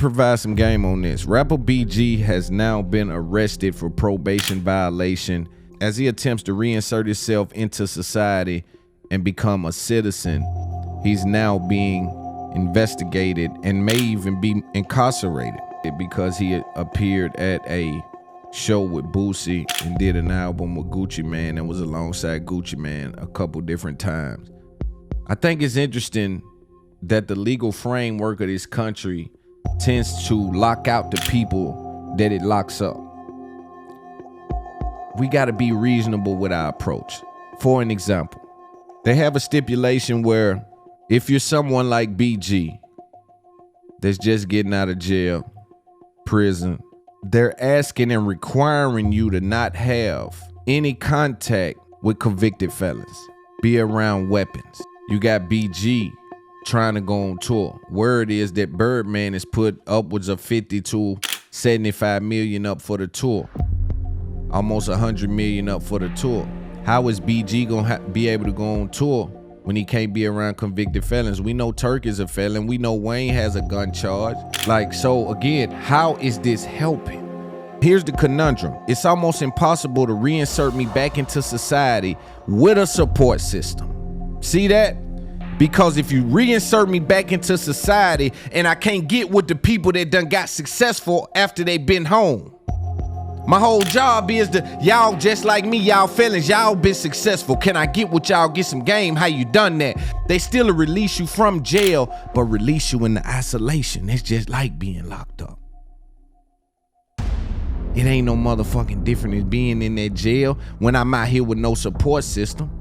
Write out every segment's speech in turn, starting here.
provide some game on this. Rapper BG has now been arrested for probation violation as he attempts to reinsert himself into society and become a citizen. He's now being investigated and may even be incarcerated because he appeared at a show with Boosie and did an album with Gucci Mane and was alongside Gucci Mane a couple different times. I think it's interesting that the legal framework of this country tends to lock out the people that it locks up. We got to be reasonable with our approach. For an example, they have a stipulation where if you're someone like BG that's just getting out of jail, prison, they're asking and requiring you to not have any contact with convicted felons, be around weapons. You got BG trying to go on tour. Word is that Birdman has put upwards of 50 to 75 million up for the tour. Almost 100 million up for the tour. How is BG gonna be able to go on tour when he can't be around convicted felons? We know Turk is a felon. We know Wayne has a gun charge. So again, how is this helping? Here's the conundrum. It's almost impossible to reinsert me back into society with a support system. See that? Because if you reinsert me back into society and I can't get with the people that done got successful after they been home, my whole job is to, y'all just like me, y'all felons, y'all been successful. Can I get with y'all, get some game? How you done that? They still release you from jail, but release you into isolation. It's just like being locked up. It ain't no motherfucking different as being in that jail when I'm out here with no support system.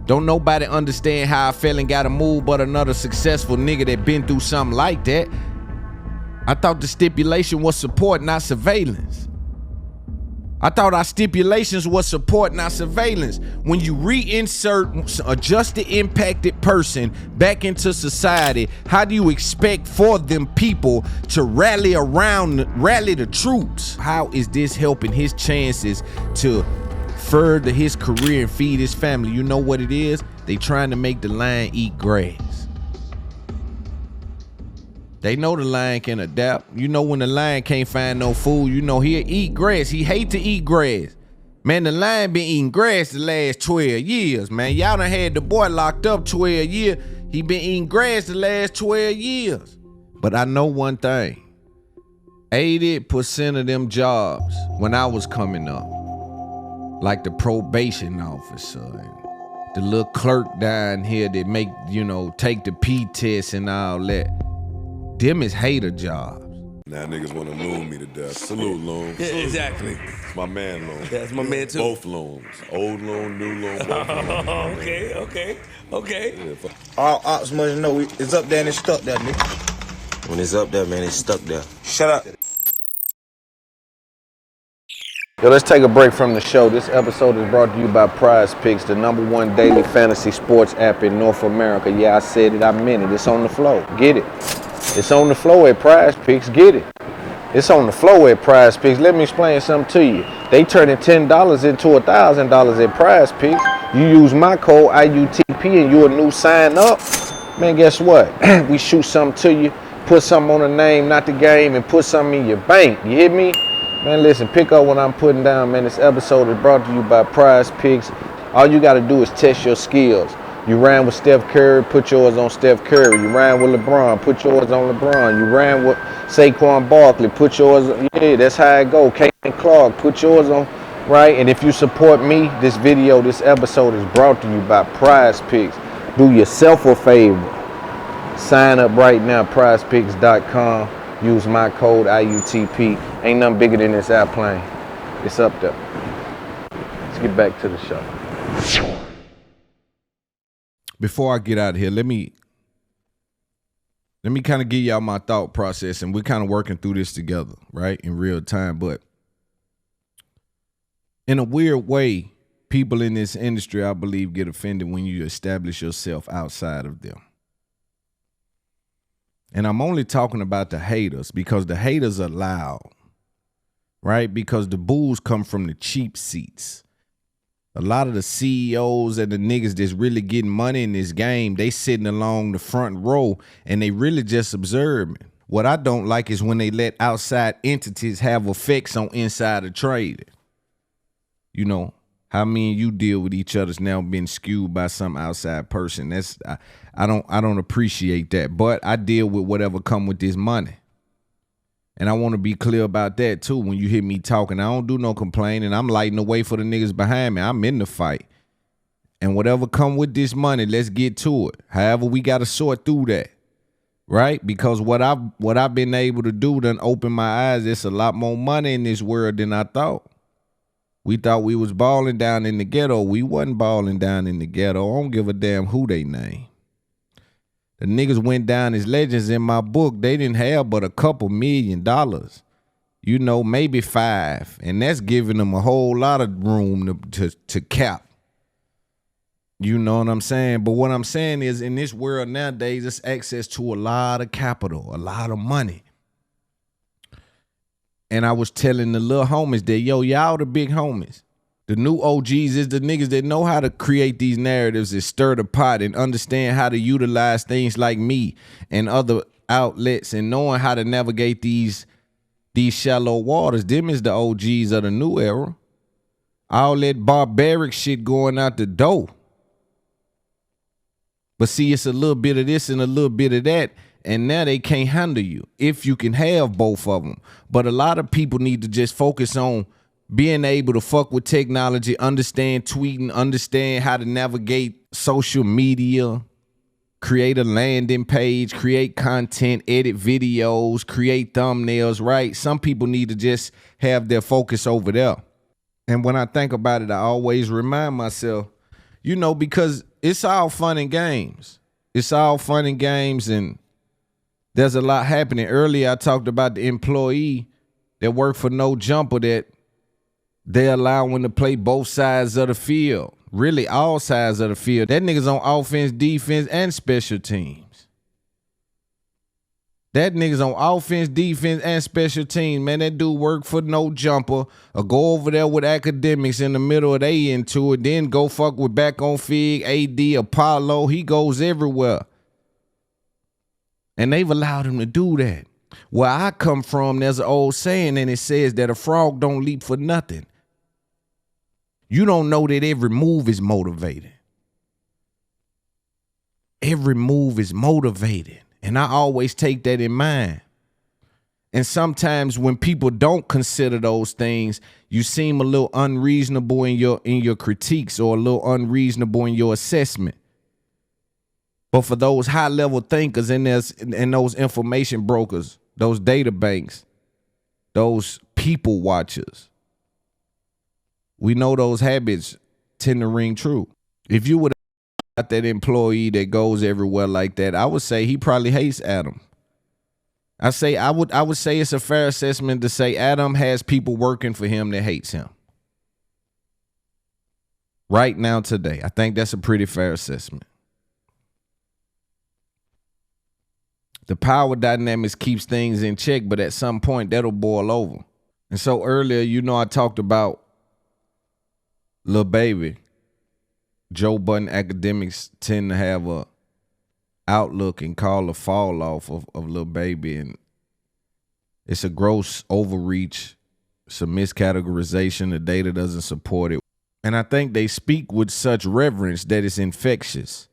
Don't nobody understand how a felon gotta move but another successful nigga that been through something like that. I thought the stipulation was support, not surveillance. I thought our stipulations was support, not surveillance. When you reinsert a justice impacted person back into society, how do you expect for them people to rally the troops? How is this helping his chances to further his career and feed his family? You know what it is? They trying to make the lion eat grass. They know the lion can adapt. You know when the lion can't find no food, you know he'll eat grass. He hate to eat grass. Man, the lion been eating grass the last 12 years, man. Y'all done had the boy locked up 12 years. He been eating grass the last 12 years. But I know one thing. 80% of them jobs when I was coming up, like the probation officer and the little clerk down here that make, take the P test and all that, them is hater jobs. Now niggas want to loon me to death. Salute, Loon. Yeah, exactly. It's my man, Loon. That's my man, too. Both Loons. Old Loon, new Loon, both Loons. Okay. Yeah, All ops must know it's up there and it's stuck there, nigga. When it's up there, man, it's stuck there. Shut up. Yo, let's take a break from the show. This episode is brought to you by Prize Picks, the #1 daily fantasy sports app in North America. Yeah, I said it, I meant it. It's on the flow. Get it. It's on the flow at Prize Picks. Get it. It's on the flow at Prize Picks. Let me explain something to you. They turning $10 into $1,000 at Prize Picks. You use my code IUTP and you a new sign up. Man, guess what? We shoot something to you, put something on the name, not the game, and put something in your bank. You hear me? Man, listen, pick up what I'm putting down, man. This episode is brought to you by Prize Picks. All you got to do is test your skills. You ran with Steph Curry, put yours on Steph Curry. You ran with LeBron, put yours on LeBron. You ran with Saquon Barkley, put yours on. Yeah, that's how it go. Caitlin Clark, put yours on, right? And if you support me, this episode is brought to you by Prize Picks. Do yourself a favor. Sign up right now, prizepicks.com. Use my code IUTP. Ain't nothing bigger than this airplane. It's up there. Let's get back to the show. Before I get out of here, let me kind of give y'all my thought process, and we're kind of working through this together, right, in real time. But in a weird way, people in this industry, I believe, get offended when you establish yourself outside of them. And I'm only talking about the haters because the haters are loud, right? Because the bulls come from the cheap seats. A lot of the CEOs and the niggas that's really getting money in this game, they sitting along the front row and they really just observing. What I don't like is when they let outside entities have effects on insider trading. You know, how me and you deal with each other's now been skewed by some outside person. That's I don't appreciate that. But I deal with whatever come with this money. And I want to be clear about that too. When you hear me talking, I don't do no complaining. I'm lighting the way for the niggas behind me. I'm in the fight. And whatever come with this money, let's get to it. However, we got to sort through that. Right? Because what I've been able to do done open my eyes. There's a lot more money in this world than I thought. We thought we was balling down in the ghetto. We wasn't balling down in the ghetto. I don't give a damn who they name. The niggas went down as legends in my book. They didn't have but a couple $1 million. You know, maybe 5. And that's giving them a whole lot of room to cap. You know what I'm saying? But what I'm saying is in this world nowadays, it's access to a lot of capital, a lot of money. And I was telling the little homies that, yo, y'all the big homies. The new OGs is the niggas that know how to create these narratives and stir the pot and understand how to utilize things like me and other outlets and knowing how to navigate these shallow waters. Them is the OGs of the new era. All that barbaric shit going out the door. But see, it's a little bit of this and a little bit of that. And now they can't handle you if you can have both of them. But a lot of people need to just focus on being able to fuck with technology, understand tweeting, understand how to navigate social media, create a landing page, create content, edit videos, create thumbnails, right? Some people need to just have their focus over there. And when I think about it, I always remind myself, you know, because it's all fun and games. It's all fun and games, and there's a lot happening. Earlier, I talked about the employee that worked for No Jumper that they allowing to play both sides of the field. Really, all sides of the field. That nigga's on offense, defense, and special teams. That nigga's on offense, defense, and special teams. Man, that dude work for No Jumper or go over there with academics in the middle of they into it, then go fuck with back on Fig, AD, Apollo. He goes everywhere. And they've allowed him to do that. Where I come from, there's an old saying, and it says that a frog don't leap for nothing. You don't know that every move is motivated. Every move is motivated. And I always take that in mind. And sometimes when people don't consider those things, you seem a little unreasonable in your critiques or a little unreasonable in your assessment. But for those high-level thinkers and those information brokers, those data banks, those people watchers, we know those habits tend to ring true. If you would have got that employee that goes everywhere like that, I would say he probably hates Adam. I would say it's a fair assessment to say Adam has people working for him that hates him. Right now, today. I think that's a pretty fair assessment. The power dynamics keeps things in check, but at some point that'll boil over. And so earlier, you know, I talked about Lil Baby. Joe Budden academics tend to have a outlook and call a fall off of Lil Baby, and it's a gross overreach. It's a miscategorization. The data doesn't support it. And I think they speak with such reverence that it's infectious.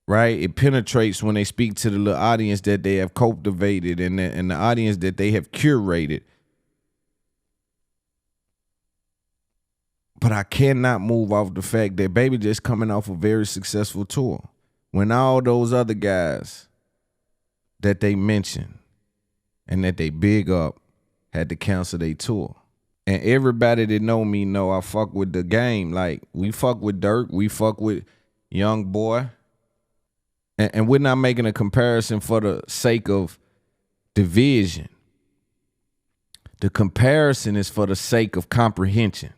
Right? It penetrates when they speak to the little audience that they have cultivated and the audience that they have curated. But I cannot move off the fact that Baby just coming off a very successful tour. When all those other guys that they mentioned and that they big up had to cancel their tour. And everybody that know me know I fuck with the game. Like, we fuck with Dirk, we fuck with Young Boy. And we're not making a comparison for the sake of division. The comparison is for the sake of comprehension.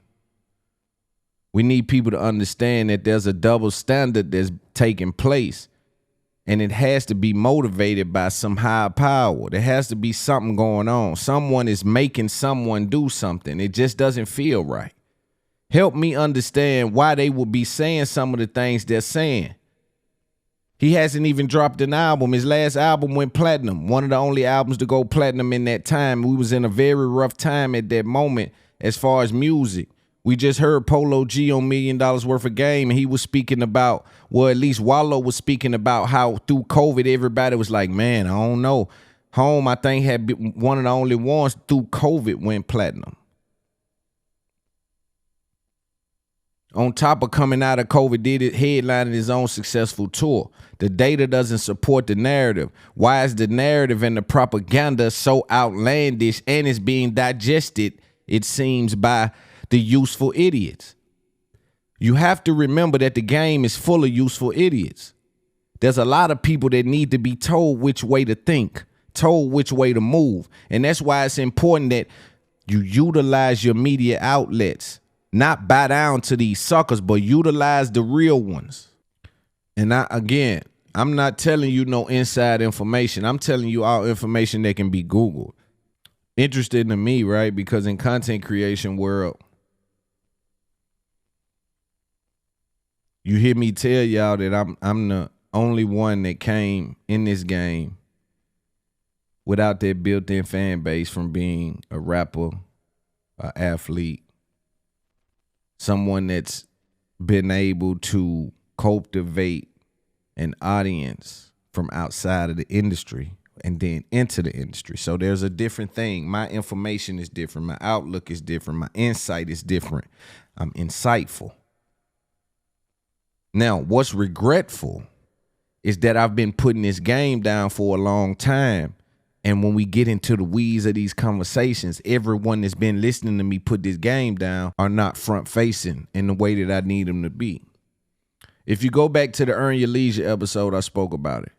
We need people to understand that there's a double standard that's taking place, and it has to be motivated by some higher power. There has to be something going on. Someone is making someone do something. It just doesn't feel right. help me understand why they would be saying some of the things they're saying. He hasn't even dropped an album. His last album went platinum. One of the only albums to go platinum in that time. We was in a very rough time at that moment as far as music. We just heard Polo G on $1 Million Worth of Game, and he was speaking about, well, at least Wallow was speaking about how through COVID, everybody was like, man, I don't know. Home, I think, had been one of the only ones through COVID went platinum. On top of coming out of COVID, Diddy headlining his own successful tour. The data doesn't support the narrative. Why is the narrative and the propaganda so outlandish and is being digested, it seems, by the useful idiots? You have to remember that the game is full of useful idiots. There's a lot of people that need to be told which way to think, told which way to move. And that's why it's important that you utilize your media outlets. Not bow down to these suckers, but utilize the real ones. And I'm not telling you no inside information. I'm telling you all information that can be Googled. Interested in me, right? Because in content creation world, you hear me tell y'all that I'm the only one that came in this game without that built-in fan base from being a rapper, an athlete, someone that's been able to cultivate an audience from outside of the industry and then into the industry. So there's a different thing. My information is different. My outlook is different. My insight is different. I'm insightful. Now, what's regretful is that I've been putting this game down for a long time. And when we get into the weeds of these conversations, everyone that's been listening to me put this game down are not front facing in the way that I need them to be. If you go back to the Earn Your Leisure episode, I spoke about it.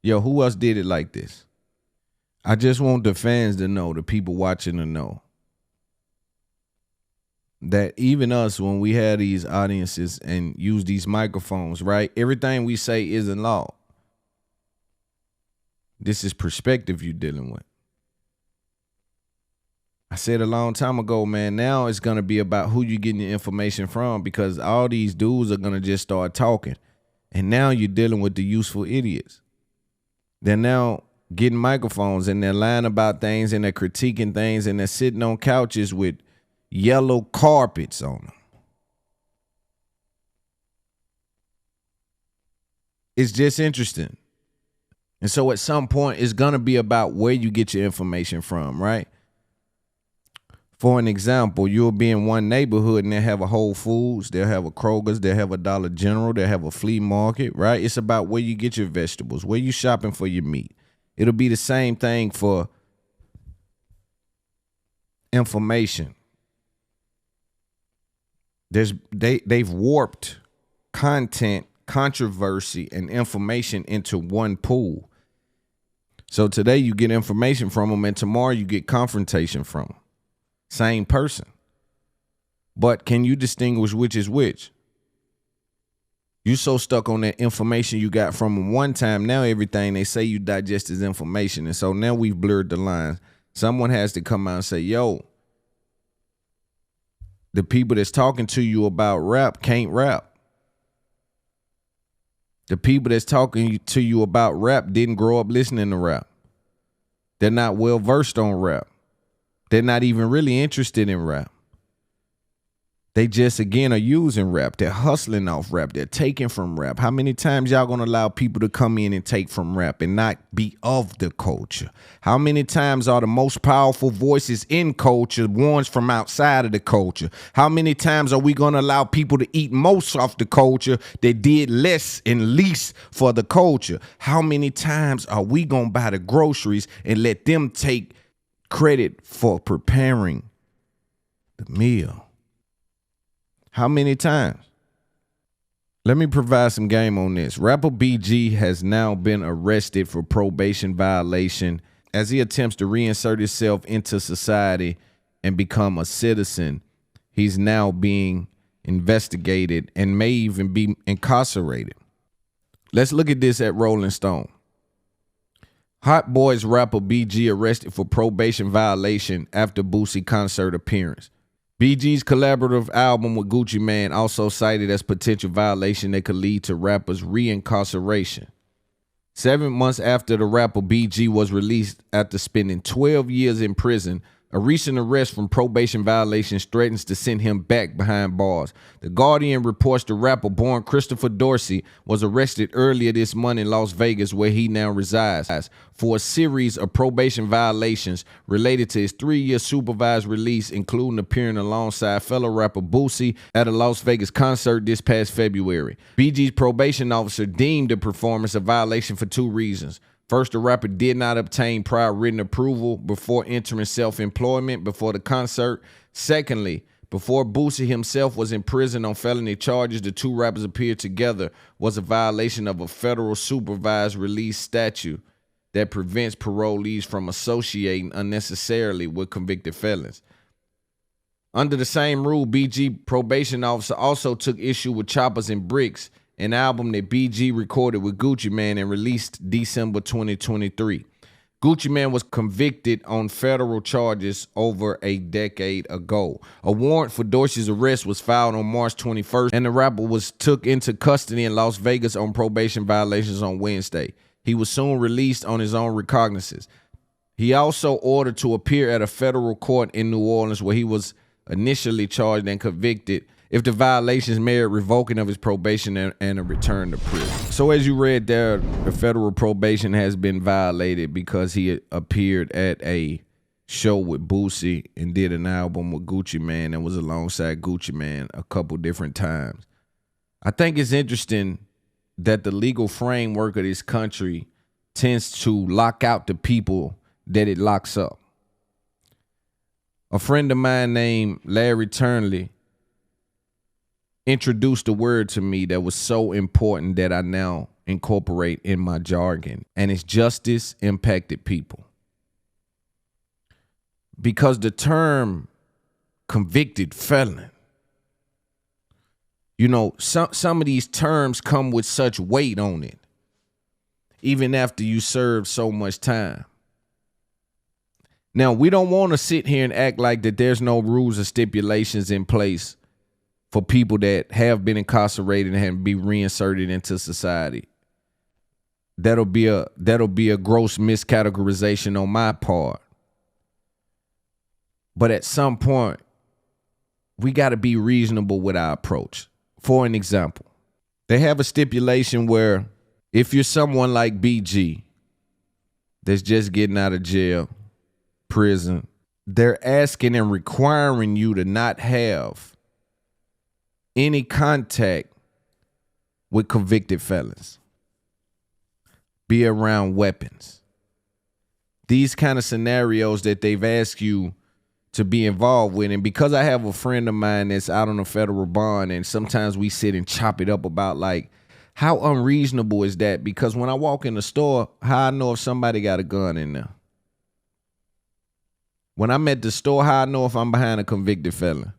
Yo, who else did it like this? I just want the fans to know, the people watching to know, that even us, when we have these audiences and use these microphones, right? Everything we say isn't law. This is perspective you're dealing with. I said a long time ago, man, now it's going to be about who you're getting your information from, because all these dudes are going to just start talking. And now you're dealing with the useful idiots. They're now getting microphones and they're lying about things and they're critiquing things and they're sitting on couches with yellow carpets on them. It's just interesting. And so at some point, it's going to be about where you get your information from, right? For an example, you'll be in one neighborhood and they'll have a Whole Foods, they'll have a Kroger's, they'll have a Dollar General, they'll have a flea market, right? It's about where you get your vegetables, where you shopping for your meat. It'll be the same thing for information. They've warped content, controversy, and information into one pool. So today you get information from them and tomorrow you get confrontation from them. Same person. But can you distinguish which is which? You so stuck on that information you got from them one time, now everything they say you digest is information. And so now we've blurred the lines. Someone has to come out and say, yo, the people that's talking to you about rap can't rap. The people that's talking to you about rap didn't grow up listening to rap. They're not well versed on rap. They're not even really interested in rap. They just, again, are using rap. They're hustling off rap. They're taking from rap. How many times y'all gonna allow people to come in and take from rap and not be of the culture? How many times are the most powerful voices in culture ones from outside of the culture? How many times are we gonna allow people to eat most off the culture that did less and least for the culture? How many times are we gonna buy the groceries and let them take credit for preparing the meal? How many times? Let me provide some game on this. Rapper BG has now been arrested for probation violation as he attempts to reinsert himself into society and become a citizen. He's now being investigated and may even be incarcerated. Let's look at this at Rolling Stone. Hot Boys rapper BG arrested for probation violation after Boosie concert appearance. BG's collaborative album with Gucci Mane also cited as potential violation that could lead to rappers' reincarceration. 7 months after the rapper BG was released after spending 12 years in prison, a recent arrest from probation violations threatens to send him back behind bars. The Guardian reports the rapper born Christopher Dorsey was arrested earlier this month in Las Vegas, where he now resides, for a series of probation violations related to his 3-year supervised release, including appearing alongside fellow rapper Boosie at a Las Vegas concert this past February. BG's probation officer deemed the performance a violation for 2 reasons. First, the rapper did not obtain prior written approval before entering self-employment before the concert. Secondly, before Boosie himself was in prison on felony charges, the 2 rappers appeared together was a violation of a federal supervised release statute that prevents parolees from associating unnecessarily with convicted felons. Under the same rule, BG probation officer also took issue with Choppers and Bricks, an album that BG recorded with Gucci Mane and released December 2023. Gucci Mane was convicted on federal charges over a decade ago. A warrant for Dorsey's arrest was filed on March 21st, and the rapper was took into custody in Las Vegas on probation violations on Wednesday. He was soon released on his own recognizance. He also ordered to appear at a federal court in New Orleans, where he was initially charged and convicted if the violations merit revoking of his probation and a return to prison. So as you read there, the federal probation has been violated because he appeared at a show with Boosie and did an album with Gucci Mane and was alongside Gucci Mane a couple different times. I think it's interesting that the legal framework of this country tends to lock out the people that it locks up. A friend of mine named Larry Turnley introduced a word to me that was so important that I now incorporate in my jargon, and it's justice impacted people. Because the term convicted felon, you know, some of these terms come with such weight on it, even after you serve so much time. Now, we don't want to sit here and act like that there's no rules or stipulations in place for people that have been incarcerated and be reinserted into society. That'll be a gross miscategorization on my part. But at some point, we got to be reasonable with our approach. For an example, they have a stipulation where if you're someone like BG that's just getting out of jail, prison, they're asking and requiring you to not have any contact with convicted felons, be around weapons. These kind of scenarios that they've asked you to be involved with. And because I have a friend of mine that's out on a federal bond, and sometimes we sit and chop it up about like, how unreasonable is that? Because when I walk in the store, how I know if somebody got a gun in there? When I'm at the store, how I know if I'm behind a convicted felon?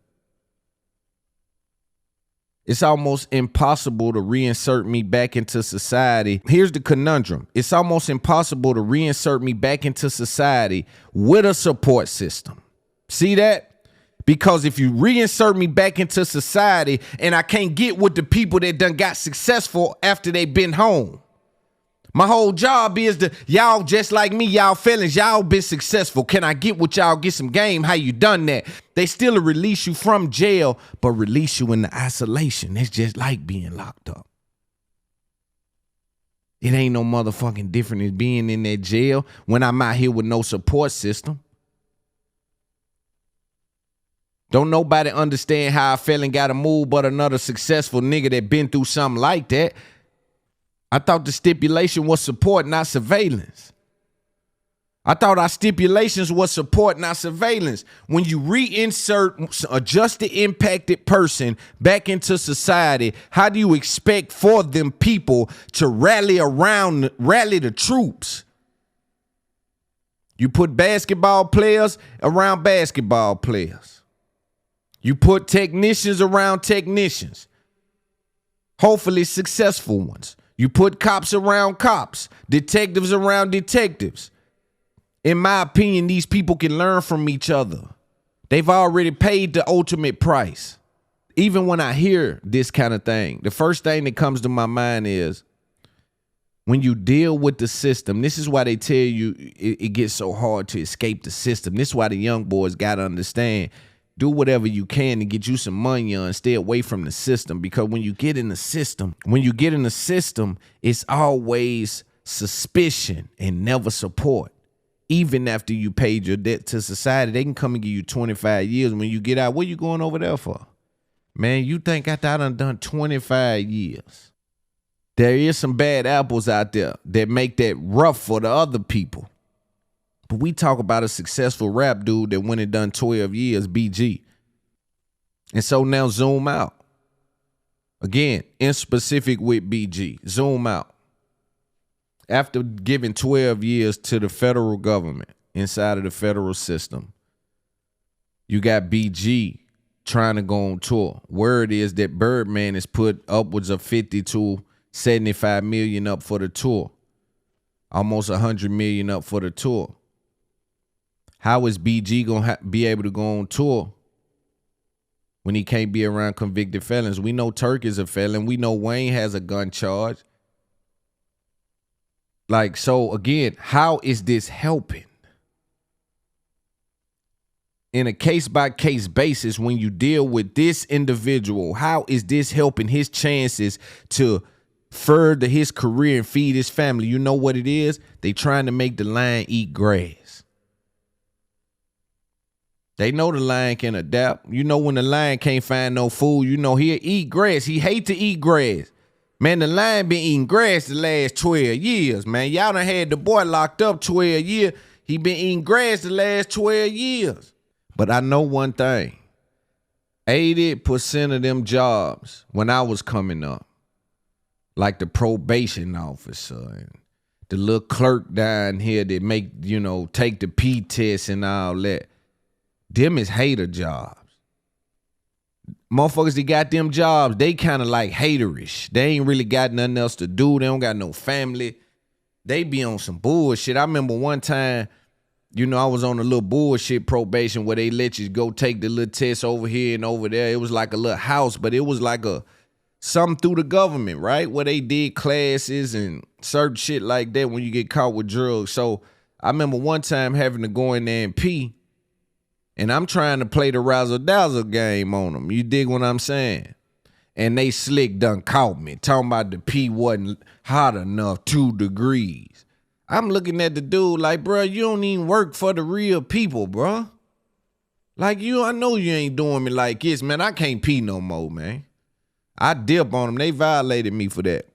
It's almost impossible to reinsert me back into society. Here's the conundrum. It's almost impossible to reinsert me back into society with a support system. See that? Because if you reinsert me back into society and I can't get with the people that done got successful after they been home, my whole job is to, y'all just like me, y'all felons, y'all been successful. Can I get with y'all, get some game? How you done that? They still release you from jail, but release you into isolation. It's just like being locked up. It ain't no motherfucking different as being in that jail when I'm out here with no support system. Don't nobody understand how a felon gotta move but another successful nigga that been through something like that. I thought the stipulation was support, not surveillance. I thought our stipulations was support, not surveillance. When you reinsert a justice impacted person back into society, how do you expect for them people to rally the troops? You put basketball players around basketball players. You put technicians around technicians, hopefully successful ones. You put cops around cops, detectives around detectives. In my opinion, these people can learn from each other. They've already paid the ultimate price. Even when I hear this kind of thing, the first thing that comes to my mind is when you deal with the system. This is why they tell you it gets so hard to escape the system. This is why the young boys got to understand, do whatever you can to get you some money and stay away from the system. Because when you get in the system, it's always suspicion and never support. Even after you paid your debt to society, they can come and give you 25 years. When you get out, what you going over there for? Man, you think after I done 25 years. There is some bad apples out there that make that rough for the other people. But we talk about a successful rap dude that went and done 12 years, BG. And so now zoom out. Again, in specific with BG, zoom out. After giving 12 years to the federal government inside of the federal system, you got BG trying to go on tour. Word is that Birdman has put upwards of 50 to 75 million up for the tour. Almost 100 million up for the tour. How is BG going to be able to go on tour when he can't be around convicted felons? We know Turk is a felon. We know Wayne has a gun charge. Like, so again, how is this helping? In a case-by-case basis, when you deal with this individual, how is this helping his chances to further his career and feed his family? You know what it is? They trying to make the lion eat grass. They know the lion can adapt. You know when the lion can't find no food, you know he'll eat grass. He hate to eat grass. Man, the lion been eating grass the last 12 years, man. Y'all done had the boy locked up 12 years. He been eating grass the last 12 years. But I know one thing. 80% of them jobs when I was coming up, like the probation officer and the little clerk down here that make, you know, take the P test and all that, them is hater jobs. Motherfuckers that got them jobs, they kind of like haterish. They ain't really got nothing else to do. They don't got no family. They be on some bullshit. I remember one time, you know, I was on a little bullshit probation where they let you go take the little test over here and over there. It was like a little house, but it was like something through the government, right? Where they did classes and certain shit like that when you get caught with drugs. So I remember one time having to go in there and pee. And I'm trying to play the razzle-dazzle game on them. You dig what I'm saying? And they slick done caught me. Talking about the pee wasn't hot enough, 2 degrees. I'm looking at the dude like, bro, you don't even work for the real people, bro. Like, I know you ain't doing me like this, man. I can't pee no more, man. I dip on them. They violated me for that.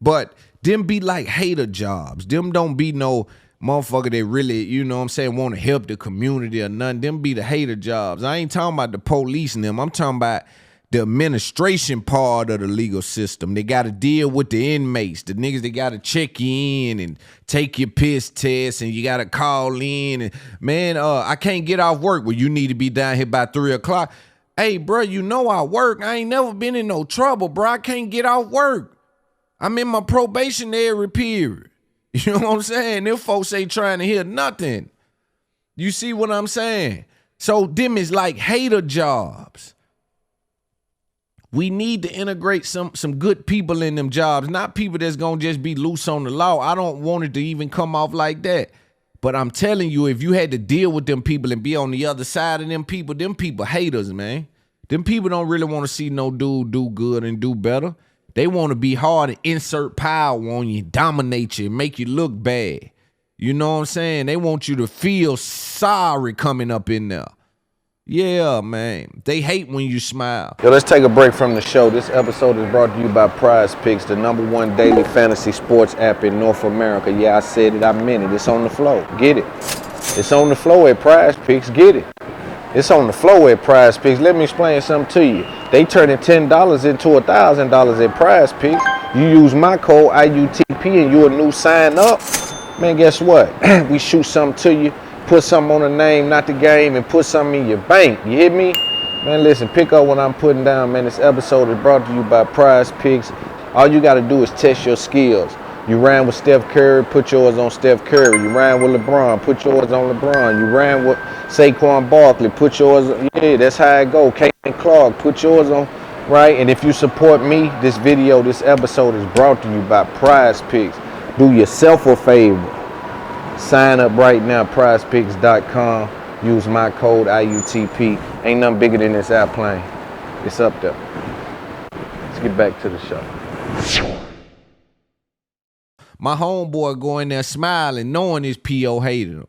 But them be like hater jobs. Them don't be no motherfucker that really, you know what I'm saying, want to help the community or nothing. Them be the hater jobs. I ain't talking about the police and them. I'm talking about the administration part of the legal system. They got to deal with the inmates, the niggas that got to check you in and take your piss test and you got to call in. And man, I can't get off work. Well, you need to be down here by 3 o'clock. Hey, bro, you know I work. I ain't never been in no trouble, bro. I can't get off work. I'm in my probationary period. You know what I'm saying? Them folks ain't trying to hear nothing. You see what I'm saying? So them is like hater jobs. We need to integrate some good people in them jobs, not people that's going to just be loose on the law. I don't want it to even come off like that. But I'm telling you, if you had to deal with them people and be on the other side of them people haters, man. Them people don't really want to see no dude do good and do better. They want to be hard and insert power on you, dominate you, make you look bad. You know what I'm saying? They want you to feel sorry coming up in there. Yeah, man. They hate when you smile. Yo, let's take a break from the show. This episode is brought to you by Prize Picks, the #1 daily fantasy sports app in North America. Yeah, I said it. I meant it. It's on the flow. Get it. It's on the flow at Prize Picks. Get it. It's on the flow at Prize Picks. Let me explain something to you. They turning $10 into $1,000 at Prize Picks. You use my code IUTP and you a new sign up. Man, guess what? We shoot something to you, put something on the name, not the game, and put something in your bank. You hear me? Man, listen, pick up what I'm putting down, man. This episode is brought to you by Prize Picks. All you got to do is test your skills. You ran with Steph Curry, put yours on Steph Curry. You ran with LeBron, put yours on LeBron. You ran with Saquon Barkley, put yours, yeah, that's how it go. Caitlin Clark, put yours on, right? And if you support me, this episode is brought to you by Prize Picks. Do yourself a favor. Sign up right now, prizepicks.com. Use my code IUTP. Ain't nothing bigger than this airplane. It's up there. Let's get back to the show. My homeboy going there smiling, knowing his PO hated him.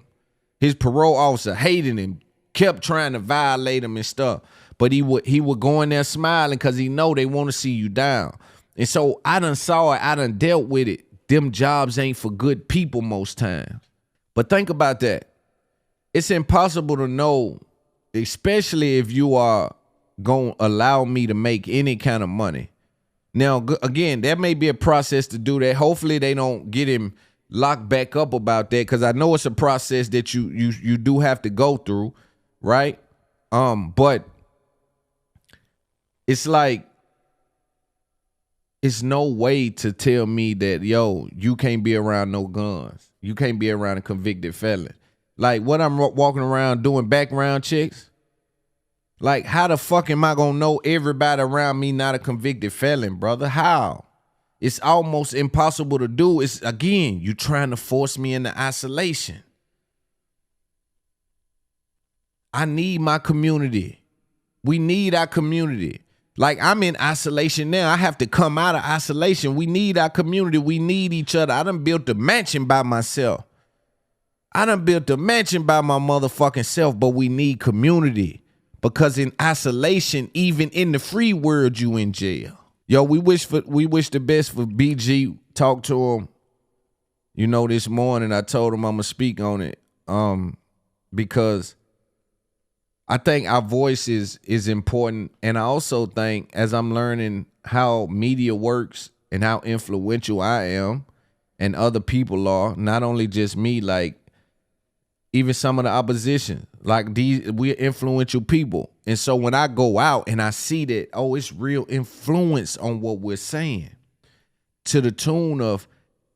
His parole officer hated him, kept trying to violate him and stuff. But he would go in there smiling because he know they want to see you down. And so I done saw it, I done dealt with it. Them jobs ain't for good people most times. But think about that. It's impossible to know, especially if you are going to allow me to make any kind of money. Now, again, that may be a process to do that. Hopefully they don't get him locked back up about that, because I know it's a process that you do have to go through, right? But it's like, it's no way to tell me that, yo, you can't be around no guns. You can't be around a convicted felon. Like, what I'm walking around doing background checks? Like, how the fuck am I gonna know everybody around me not a convicted felon, brother? How? It's almost impossible to do. It's, again, you trying to force me into isolation. I need my community. We need our community. Like, I'm in isolation now. I have to come out of isolation. We need our community. We need each other. I done built the mansion by myself. I done built the mansion by my motherfucking self, but we need community. Because in isolation, even in the free world, you in jail. Yo, we wish the best for BG. Talk to him, this morning. I told him I'm gonna speak on it. Because I think our voice is important. And I also think, as I'm learning how media works and how influential I am and other people are, not only just me, like even some of the opposition, like we're influential people. And so when I go out and I see that, oh, it's real influence on what we're saying, to the tune of,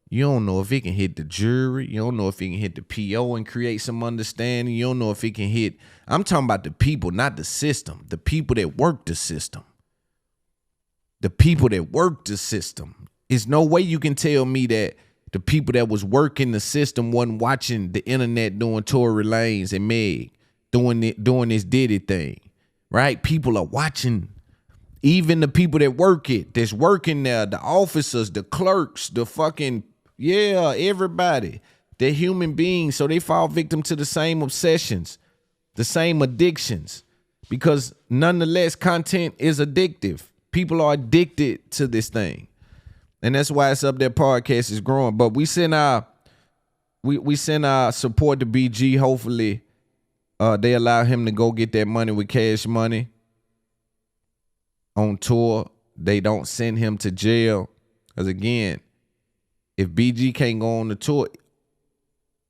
you don't know if it can hit the jury. You don't know if it can hit the PO and create some understanding. You don't know if it can hit, I'm talking about the people, not the system, the people that work the system. The people that work the system. There's no way you can tell me that the people that was working the system wasn't watching the internet doing Tory Lanez and Meg, doing this Diddy thing, right? People are watching. Even the people that work it, that's working there, the officers, the clerks, the fucking, yeah, everybody. They're human beings, so they fall victim to the same obsessions, the same addictions, because nonetheless, content is addictive. People are addicted to this thing. And that's why it's up there. Podcast is growing. But we send our support to BG. Hopefully, they allow him to go get that money with Cash Money on tour. They don't send him to jail. Because again, if BG can't go on the tour,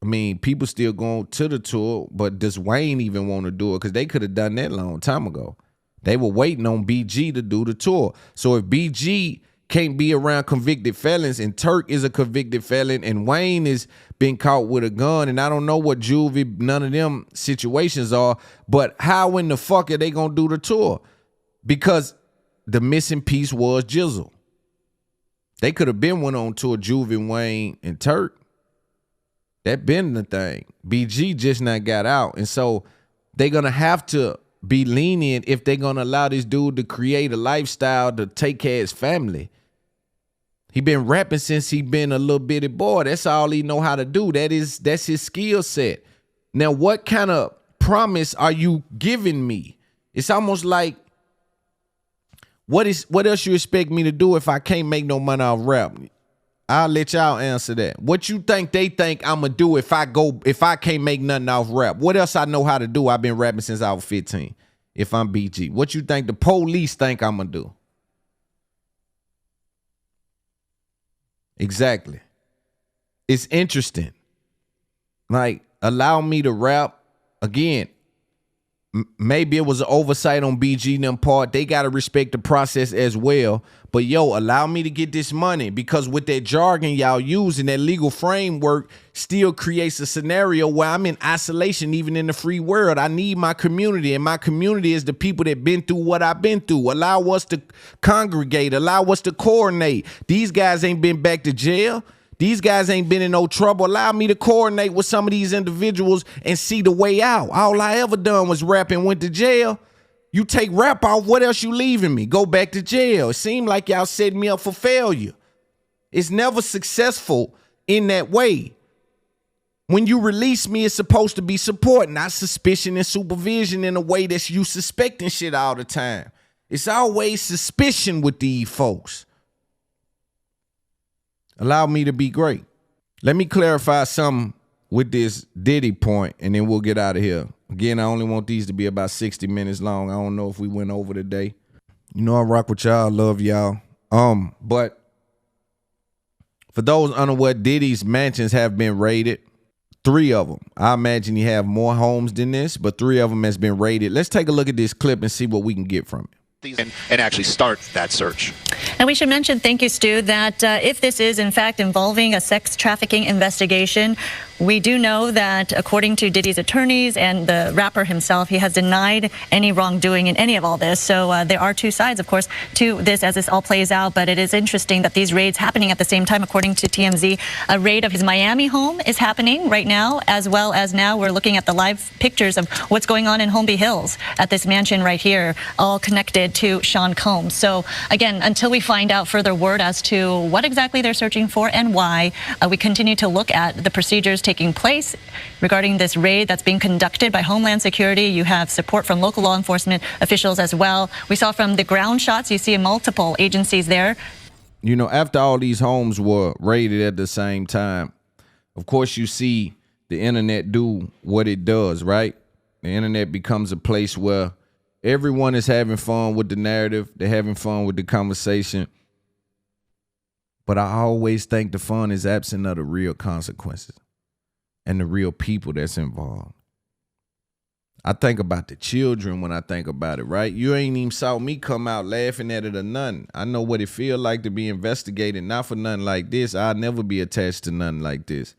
I mean, people still going to the tour, but does Wayne even want to do it? Because they could have done that a long time ago. They were waiting on BG to do the tour. So if BG can't be around convicted felons, and Turk is a convicted felon, and Wayne is been caught with a gun, and I don't know what juvie, none of them situations are, but how in the fuck are they gonna do the tour? Because the missing piece was Jizzle. They could have been one on tour, Juvie, Wayne, and Turk. That been the thing. BG just not got out, and so they're gonna have to be lenient if they're gonna allow this dude to create a lifestyle to take care of his family. He been rapping since he been a little bitty boy. That's all he know how to do. That's his skill set. Now, what kind of promise are you giving me? It's almost like, what else you expect me to do if I can't make no money off rap? I'll let y'all answer that. What you think they think I'm gonna do if I can't make nothing off rap? What else I know how to do? I've been rapping since I was 15. If I'm BG, what you think the police think I'm gonna do? Exactly. It's interesting. Like, allow me to rap. Again, maybe it was an oversight on BG and them part. They got to respect the process as well. But yo, allow me to get this money, because with that jargon y'all using, that legal framework still creates a scenario where I'm in isolation even in the free world. I need my community, and my community is the people that been through what I've been through. Allow us to congregate, allow us to coordinate. These guys ain't been back to jail. These guys ain't been in no trouble. Allow me to coordinate with some of these individuals and see the way out. All I ever done was rap and went to jail. You take rap off, what else you leaving me? Go back to jail. It seemed like y'all setting me up for failure. It's never successful in that way. When you release me, it's supposed to be support, not suspicion and supervision in a way that you suspecting shit all the time. It's always suspicion with these folks. Allow me to be great. Let me clarify something with this Diddy point, and then we'll get out of here. Again, I only want these to be about 60 minutes long. I don't know if we went over today. You know I rock with y'all. Love y'all. But for those unaware, Diddy's mansions have been raided. 3 of them. I imagine he have more homes than this, but 3 of them has been raided. Let's take a look at this clip and see what we can get from it. And actually start that search. And we should mention, thank you, Stu, that if this is in fact involving a sex trafficking investigation, we do know that according to Diddy's attorneys and the rapper himself, he has denied any wrongdoing in any of all this. So there are 2 sides, of course, to this as this all plays out. But it is interesting that these raids happening at the same time. According to TMZ, a raid of his Miami home is happening right now, as well as now we're looking at the live pictures of what's going on in Holmby Hills at this mansion right here, all connected to Sean Combs. So again, until we find out further word as to what exactly they're searching for and why, we continue to look at the procedures taking place regarding this raid that's being conducted by Homeland Security. You have support from local law enforcement officials as well. We saw from the ground shots, you see multiple agencies there. You know, after all these homes were raided at the same time, of course you see the internet do what it does, right? The internet becomes a place where everyone is having fun with the narrative. They're having fun with the conversation. But I always think the fun is absent of the real consequences and the real people that's involved. I think about the children when I think about it, right? You ain't even saw me come out laughing at it or nothing. I know what it feel like to be investigated, not for nothing like this. I'll never be attached to nothing like this,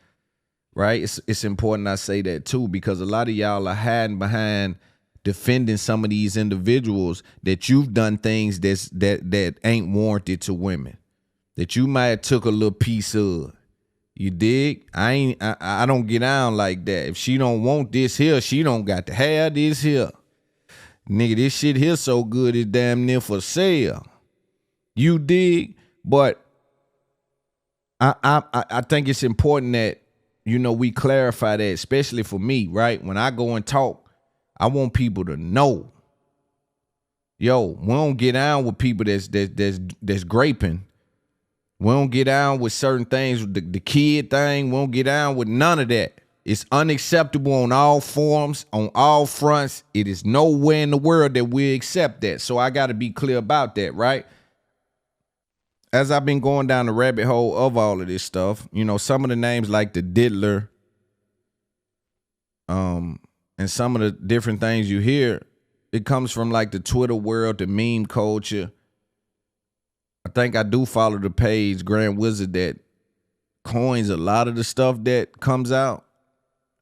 right? It's important I say that too, because a lot of y'all are hiding behind defending some of these individuals that you've done things that ain't warranted to women, that you might have took a little piece of. You dig? I don't get down like that. If she don't want this here, she don't got to have this here. Nigga, this shit here so good it's damn near for sale. You dig? But I think it's important that, you know, we clarify that, especially for me, right? When I go and talk, I want people to know. Yo, we don't get down with people that's graping. We don't get down with certain things, the kid thing. We don't get down with none of that. It's unacceptable on all forms, on all fronts. It is nowhere in the world that we accept that. So I got to be clear about that, right? As I've been going down the rabbit hole of all of this stuff, you know, some of the names like the Diddler, and some of the different things you hear, it comes from like the Twitter world, the meme culture. I think I do follow the page Grand Wizard that coins a lot of the stuff that comes out.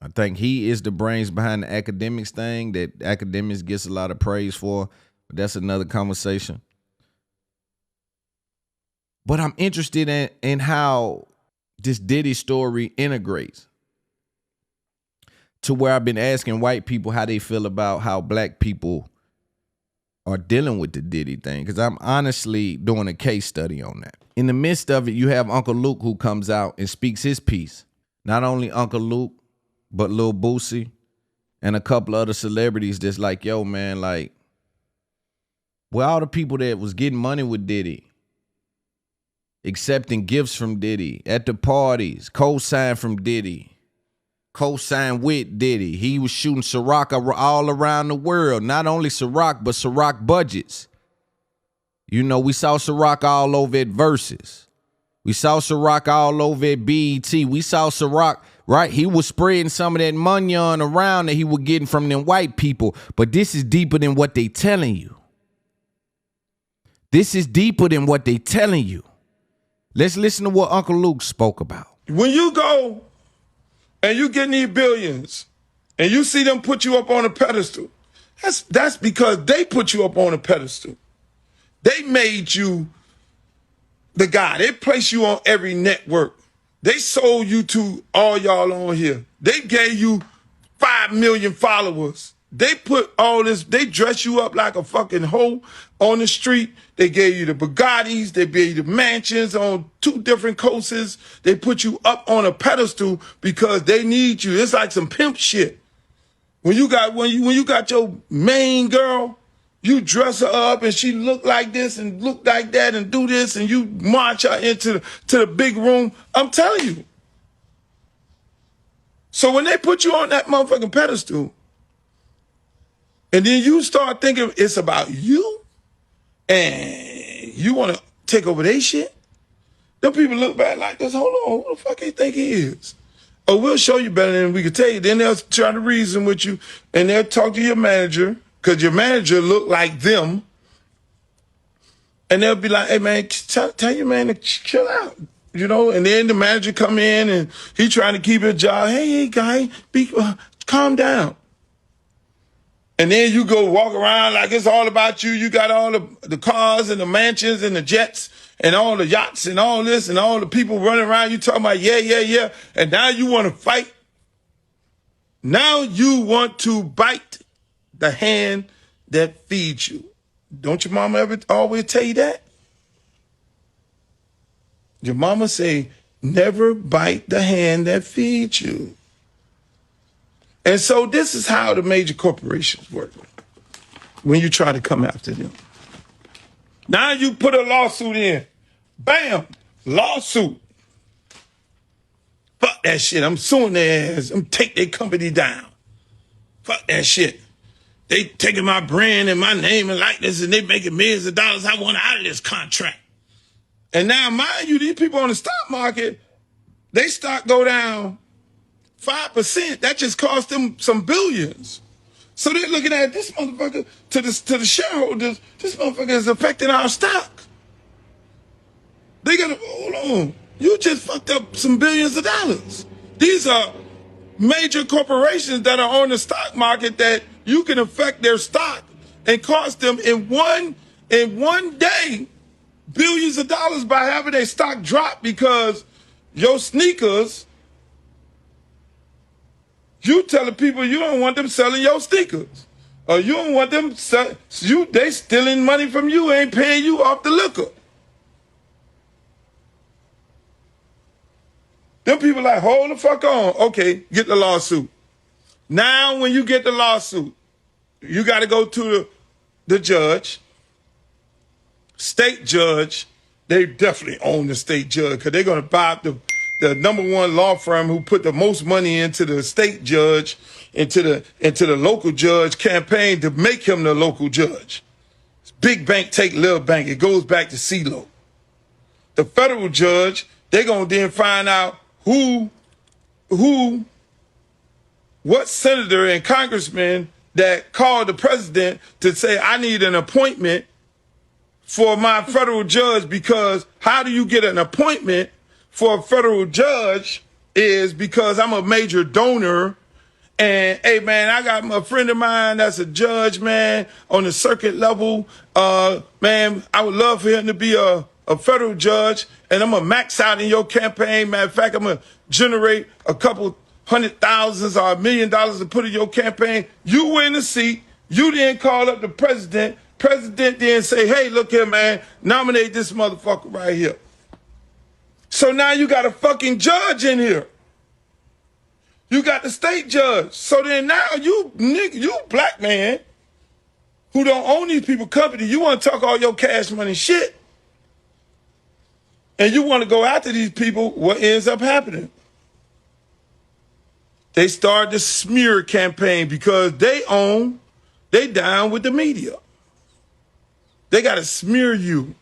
I think he is the brains behind the academics thing that academics gets a lot of praise for. But that's another conversation. But I'm interested in how this Diddy story integrates to where I've been asking white people how they feel about how black people are dealing with the Diddy thing, because I'm honestly doing a case study on that. In the midst of it, you have Uncle Luke who comes out and speaks his piece. Not only Uncle Luke, but Lil Boosie and a couple other celebrities that's like, yo, man, like, well, all the people that was getting money with Diddy, accepting gifts from Diddy, at the parties, co-signed from Diddy, co-signed with Diddy. He was shooting Ciroc all around the world. Not only Ciroc, but Ciroc budgets. You know, we saw Ciroc all over at Versus. We saw Ciroc all over at BET. We saw Ciroc right? He was spreading some of that money on around that he was getting from them white people. But this is deeper than what they telling you. This is deeper than what they telling you. Let's listen to what Uncle Luke spoke about. When you go and you get these billions and you see them put you up on a pedestal, that's because they put you up on a pedestal. They made you the guy. They placed you on every network. They sold you to all y'all on here. They gave you 5 million followers. They put all this, they dress you up like a fucking hoe on the street. They gave you the Bugattis. They gave you the mansions on 2 different coasts. They put you up on a pedestal because they need you. It's like some pimp shit. When you got your main girl, you dress her up and she look like this and look like that and do this and you march her into the big room. I'm telling you. So when they put you on that motherfucking pedestal, and then you start thinking it's about you and you want to take over their shit, them people look back like this. Hold on, who the fuck they think he is? Oh, we'll show you better than we can tell you. Then they'll try to reason with you and they'll talk to your manager because your manager look like them. And they'll be like, hey, man, tell your man to chill out, you know? And then the manager come in and he trying to keep his job. Hey, guy, calm down. And then you go walk around like it's all about you. You got all the cars and the mansions and the jets and all the yachts and all this and all the people running around. You talking about, yeah. And now you want to fight. Now you want to bite the hand that feeds you. Don't your mama ever always tell you that? Your mama say, never bite the hand that feeds you. And so this is how the major corporations work when you try to come after them. Now you put a lawsuit in. Bam, lawsuit. Fuck that shit. I'm suing their ass. I'm take their company down. Fuck that shit. They taking my brand and my name and likeness and they making millions of dollars. I want out of this contract. And now, mind you, these people on the stock market, they stock go down 5%. That just cost them some billions. So they're looking at this motherfucker to the shareholders. This motherfucker is affecting our stock. They gotta hold on. You just fucked up some billions of dollars. These are major corporations that are on the stock market that you can affect their stock and cost them in one day billions of dollars by having their stock drop because your sneakers. You telling people you don't want them selling your sneakers. Or you don't want them they stealing money from you, ain't paying you off the liquor. Them people like, hold the fuck on. Okay, get the lawsuit. Now when you get the lawsuit, you got to go to the judge. State judge, they definitely own the state judge because they're going to buy up the #1 law firm who put the most money into the state judge, into the local judge campaign to make him the local judge. Big bank take little bank. It goes back to CeeLo. The federal judge, they're going to then find out what senator and congressman that called the president to say, I need an appointment for my federal judge, because how do you get an appointment for a federal judge is because I'm a major donor. And hey, man, I got a friend of mine that's a judge, man, on the circuit level. Man, I would love for him to be a federal judge, and I'm going to max out in your campaign. Matter of fact, I'm going to generate a couple $100,000 or $1 million to put in your campaign. You win the seat. You then call up the president. President then say, hey, look here, man, nominate this motherfucker right here. So now you got a fucking judge in here. You got the state judge. So then now you black man who don't own these people company, you want to talk all your cash money shit. And you want to go after these people, what ends up happening? They start the smear campaign because they down with the media. They got to smear you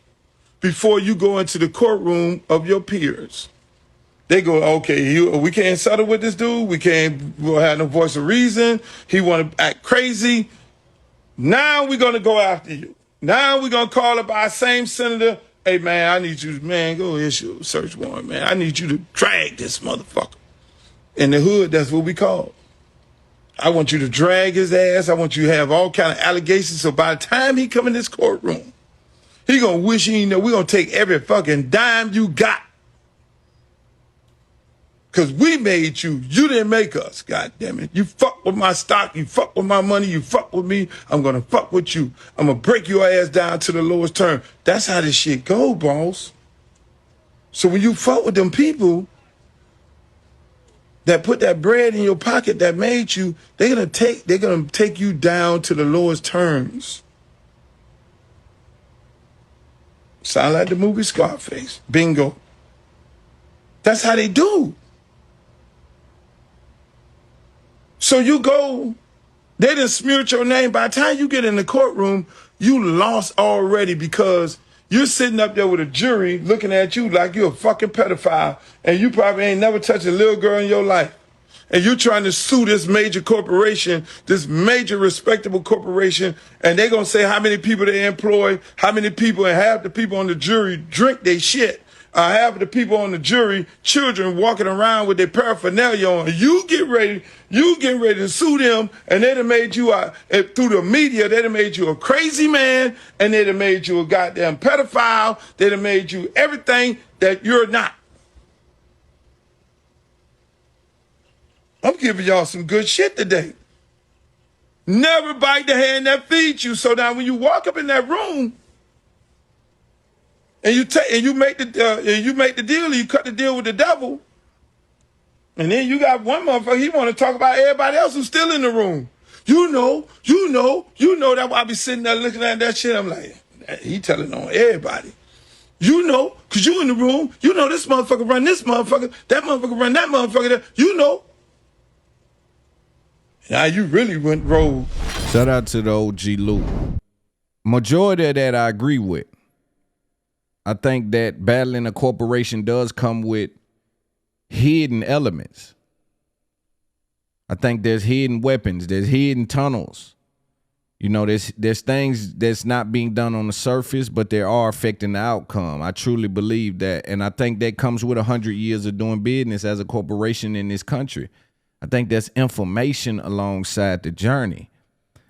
before you go into the courtroom of your peers. They go, okay, we can't settle with this dude. We'll have no voice of reason. He want to act crazy. Now we're going to go after you. Now we're going to call up our same senator. Hey, man, I need you, man, go issue a search warrant, man. I need you to drag this motherfucker. In the hood, that's what we call. I want you to drag his ass. I want you to have all kind of allegations. So by the time he come in this courtroom, he going to wish he know we're going to take every fucking dime you got. Because we made you. You didn't make us, God damn it. You fuck with my stock. You fuck with my money. You fuck with me. I'm going to fuck with you. I'm going to break your ass down to the lowest term. That's how this shit go, boss. So when you fuck with them people that put that bread in your pocket that made you, they're gonna take you down to the lowest terms. Sound like the movie Scarface. Bingo. That's how they do. So you go, they done smeared your name. By the time you get in the courtroom, you lost already because you're sitting up there with a jury looking at you like you're a fucking pedophile and you probably ain't never touched a little girl in your life. And you're trying to sue this major corporation, this major respectable corporation, and they're going to say how many people they employ, how many people, and half the people on the jury drink they shit. Half of the people on the jury, children walking around with their paraphernalia on. You getting ready to sue them, and they done made you, through the media, they done made you a crazy man, and they done made you a goddamn pedophile. They done made you everything that you're not. I'm giving y'all some good shit today. Never bite the hand that feeds you. So now when you walk up in that room, and you make the deal, you cut the deal with the devil, and then you got one motherfucker, he want to talk about everybody else who's still in the room. You know, that's why I be sitting there looking at that shit. I'm like, he telling on everybody. You know, because you in the room, you know this motherfucker run this motherfucker, that motherfucker run that motherfucker, you know. Now you really went rogue. Shout out to the OG Luke. Majority of that I agree with. I think that battling a corporation does come with hidden elements. I think there's hidden weapons, there's hidden tunnels. You know, there's things that's not being done on the surface, but they are affecting the outcome. I truly believe that. And I think that comes with 100 years of doing business as a corporation in this country. I think that's information alongside the journey.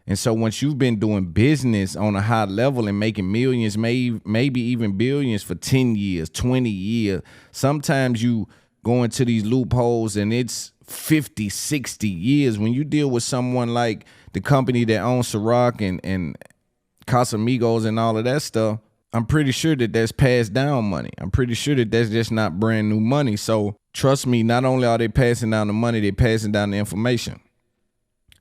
And so once you've been doing business on a high level and making millions, maybe even billions for 10 years, 20 years, sometimes you go into these loopholes and it's 50, 60 years. When you deal with someone like the company that owns Ciroc and Casamigos and all of that stuff, I'm pretty sure that that's passed down money. I'm pretty sure that that's just not brand new money. So trust me, not only are they passing down the money, they're passing down the information.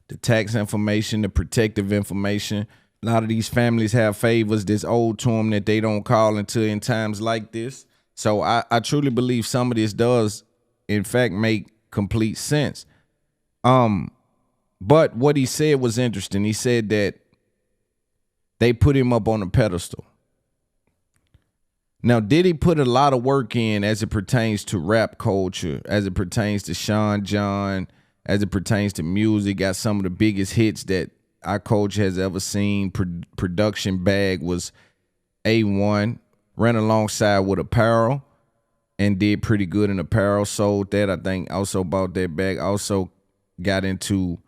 The tax information, the protective information. A lot of these families have favors that's owed to them that they don't call until in times like this. So I truly believe some of this does, in fact, make complete sense. But what he said was interesting. He said that they put him up on a pedestal. Now, Diddy put a lot of work in as it pertains to rap culture, as it pertains to Sean John, as it pertains to music. Got some of the biggest hits that our culture has ever seen. Production bag was A1. Ran alongside with apparel and did pretty good in apparel. Sold that, I think. Also bought that bag. Also got into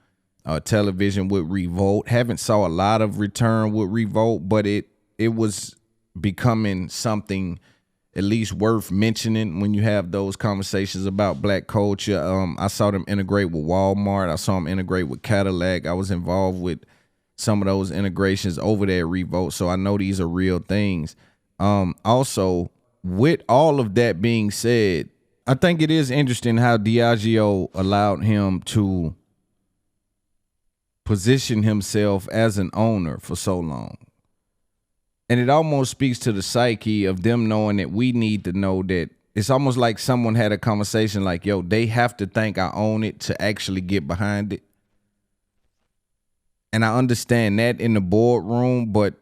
television with Revolt. Haven't saw a lot of return with Revolt, but it was becoming something at least worth mentioning when you have those conversations about black culture. I saw them integrate with Walmart. I saw them integrate with Cadillac. I was involved with some of those integrations over there at Revolt, so I know these are real things. Also, with all of that being said, I think it is interesting how Diageo allowed him to position himself as an owner for so long. And it almost speaks to the psyche of them knowing that we need to know that it's almost like someone had a conversation like, yo, they have to think I own it to actually get behind it. And I understand that in the boardroom, but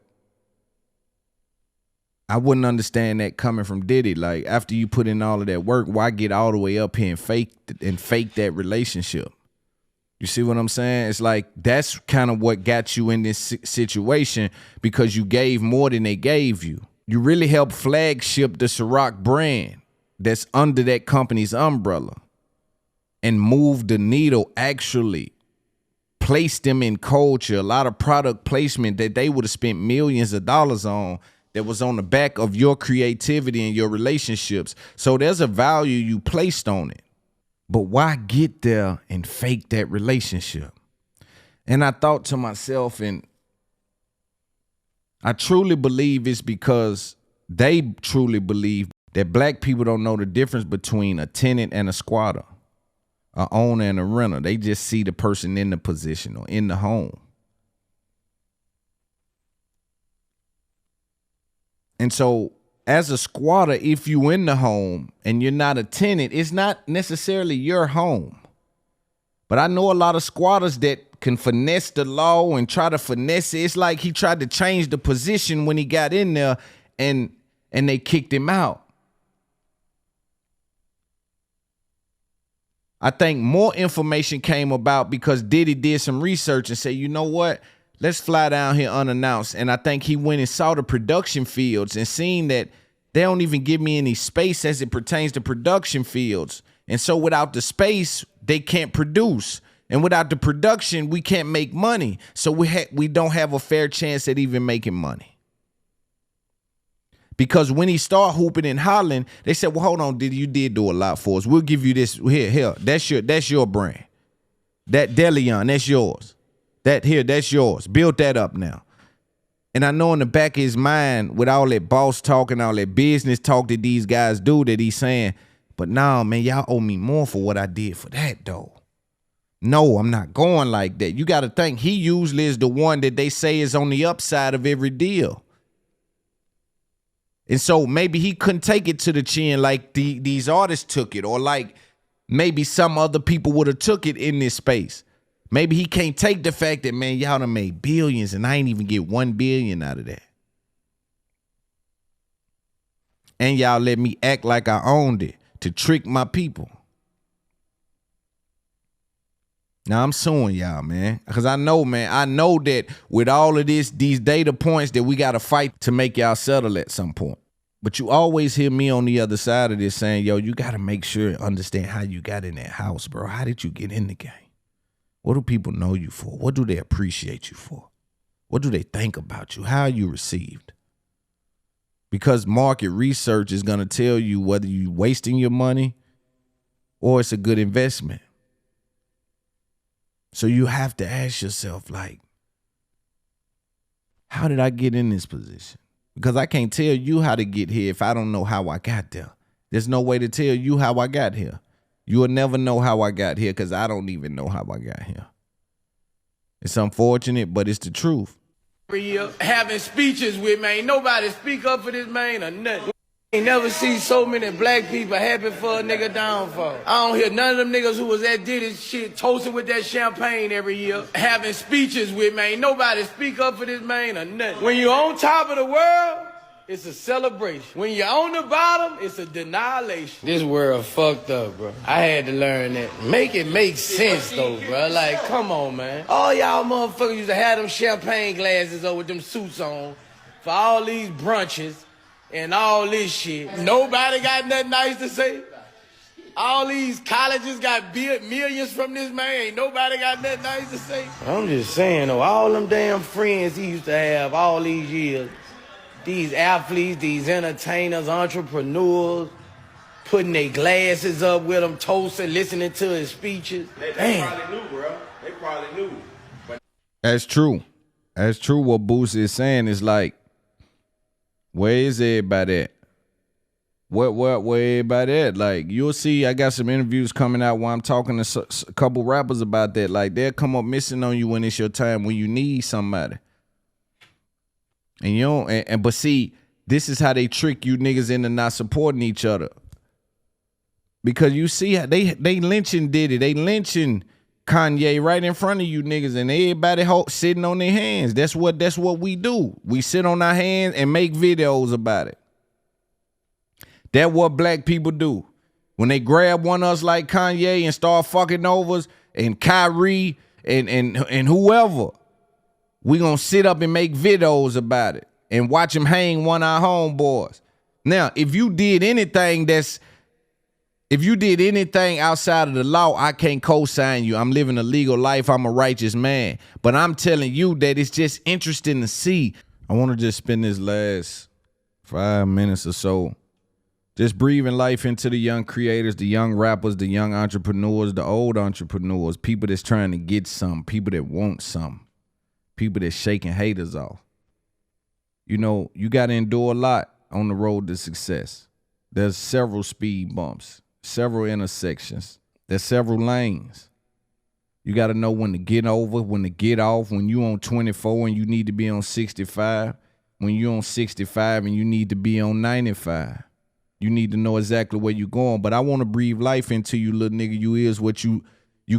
I wouldn't understand that coming from Diddy. Like, after you put in all of that work, why get all the way up here and fake that relationship? You see what I'm saying? It's like that's kind of what got you in this situation, because you gave more than they gave you. You really helped flagship the Ciroc brand that's under that company's umbrella and moved the needle, actually placed them in culture, a lot of product placement that they would have spent millions of dollars on, that was on the back of your creativity and your relationships. So there's a value you placed on it. But why get there and fake that relationship? And I thought to myself, and I truly believe it's because they truly believe that black people don't know the difference between a tenant and a squatter, a owner and a renter. They just see the person in the position or in the home. And so as a squatter, if you in the home and you're not a tenant, it's not necessarily your home. But I know a lot of squatters that can finesse the law and try to finesse it. It's like he tried to change the position when he got in there and they kicked him out. I think more information came about because Diddy did some research and said, you know what? Let's fly down here unannounced. And I think he went and saw the production fields and seen that they don't even give me any space as it pertains to production fields. And so without the space, they can't produce. And without the production, we can't make money. So we don't have a fair chance at even making money. Because when he started hooping and hollering, they said, well, hold on, Diddy, you did do a lot for us. We'll give you this. Here, that's your brand. That Deleon, that's yours. That's yours. Build that up now. And I know in the back of his mind, with all that boss talk and all that business talk that these guys do, that he's saying, but nah, man, y'all owe me more for what I did for that, though. No, I'm not going like that. You got to think, he usually is the one that they say is on the upside of every deal. And so maybe he couldn't take it to the chin like these artists took it, or like maybe some other people would have took it in this space. Maybe he can't take the fact that, man, y'all done made billions and I ain't even get 1 billion out of that. And y'all let me act like I owned it to trick my people. Now I'm suing y'all, man, because I know that with all of these data points that we got to fight to make y'all settle at some point. But you always hear me on the other side of this saying, yo, you got to make sure and understand how you got in that house, bro. How did you get in the game? What do people know you for? What do they appreciate you for? What do they think about you? How are you received? Because market research is going to tell you whether you're wasting your money or it's a good investment. So you have to ask yourself, like, how did I get in this position? Because I can't tell you how to get here if I don't know how I got there. There's no way to tell you how I got here. You will never know how I got here because I don't even know how I got here. It's unfortunate, but it's the truth. Every year, having speeches with, man, nobody speak up for this man or nothing. Ain't never see so many black people happy for a nigga downfall. I don't hear none of them niggas who was at Diddy's shit toasting with that champagne every year, having speeches with, man, nobody speak up for this man or nothing. When you're on top of the world, it's a celebration. When you're on the bottom, it's a denilation. This world fucked up, bro. I had to learn that. Make it make sense, though, bro. Like, come on, man. All y'all motherfuckers used to have them champagne glasses up with them suits on for all these brunches and all this shit. Nobody got nothing nice to say. All these colleges got millions from this man. Ain't nobody got nothing nice to say. I'm just saying, though, all them damn friends he used to have all these years, these athletes, these entertainers, entrepreneurs, putting their glasses up with him, toasting, listening to his speeches. They probably knew, bro. They probably knew. That's true. That's true. What Boosie is saying is like, where is everybody at? Where everybody at? Like, you'll see, I got some interviews coming out where I'm talking to a couple rappers about that. Like, they'll come up missing on you when it's your time, when you need somebody. And you don't, but see, this is how they trick you niggas into not supporting each other. Because you see how they lynching Diddy, they lynching Kanye right in front of you niggas, and everybody sitting on their hands. That's what we do. We sit on our hands and make videos about it. That's what black people do. When they grab one of us like Kanye and start fucking over us, and Kyrie and whoever, we gonna sit up and make videos about it and watch them hang one of our homeboys. Now, if you did anything outside of the law, I can't co-sign you. I'm living a legal life. I'm a righteous man. But I'm telling you that it's just interesting to see. I want to just spend this last 5 minutes or so just breathing life into the young creators, the young rappers, the young entrepreneurs, the old entrepreneurs, people that's trying to get some, people that want some, people that's shaking haters off. You know, you got to endure a lot on the road to success. There's several speed bumps, several intersections. There's several lanes. You got to know when to get over, when to get off, when you on 24 and you need to be on 65, when you on 65 and you need to be on 95. You need to know exactly where you're going. But I want to breathe life into you, little nigga. You is what you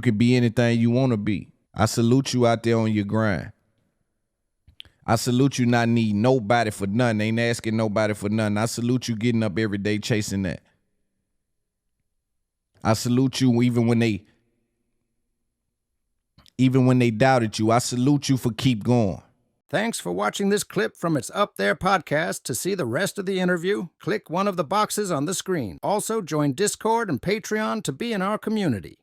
can be anything you want to be. I salute you out there on your grind. I salute you not needing nobody for nothing. Ain't asking nobody for nothing. I salute you getting up every day chasing that. I salute you even when they doubted you. I salute you for keep going. Thanks for watching this clip from It's Up There podcast. To see the rest of the interview, click one of the boxes on the screen. Also, join Discord and Patreon to be in our community.